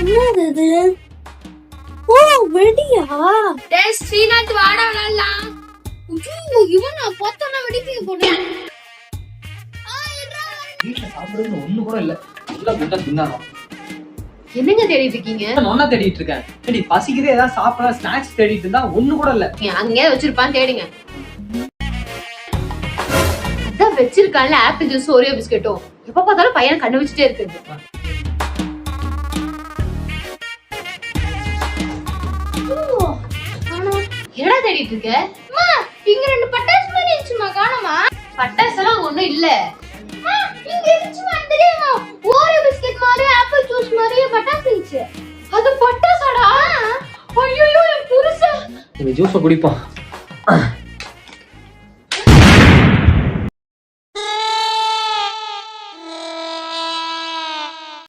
என்னது இது? ஓ வெடியா? டேய் ஸ்ரீநாத் வாடா விளையாடலாம். ஐயோ இவனா பார்த்தா வெடிக்க போறேன். வீட்டுல சாப்பிடுறது ஒண்ணு கூட இல்ல. நல்லா குண்டா தின்னாரோ. என்னங்க தேடிட்டு இருக்கீங்க? நான் தேடிட்டு இருக்கேன். ஏடி பசிக்குதே ஏதாவது சாப்பிட ஸ்நாக்ஸ் தேடிட்டு இருந்தா ஒண்ணு கூட இல்ல. அங்கேயே வச்சிருப்பான் தேடுங்க. அதான் வச்சிருக்கான்ல ஆப்பிள் ஜூஸ் ஓரியோ பிஸ்கெட்டும். எப்ப பார்த்தாலும் பையன் கண்ணு வச்சுட்டே இருக்குது. என்னடா தேடிட்டு இருக்க? அம்மா இங்க ரெண்டு பட்டாசு மாதிரி இருந்துச்சுமா காணோமா? பட்டாசு எல்லாம் ஒண்ணும் இல்ல. இங்க இருந்துச்சுமா தெரியுமா? ஓரியோ பிஸ்கெட் மாதிரி ஆப்பிள் ஜூஸ் மாதிரி பட்டாசு இருந்துச்சு. அது பட்டாசாடா? ஐயோ என் புருஷன். இந்த ஜூஸை குடிப்போம்.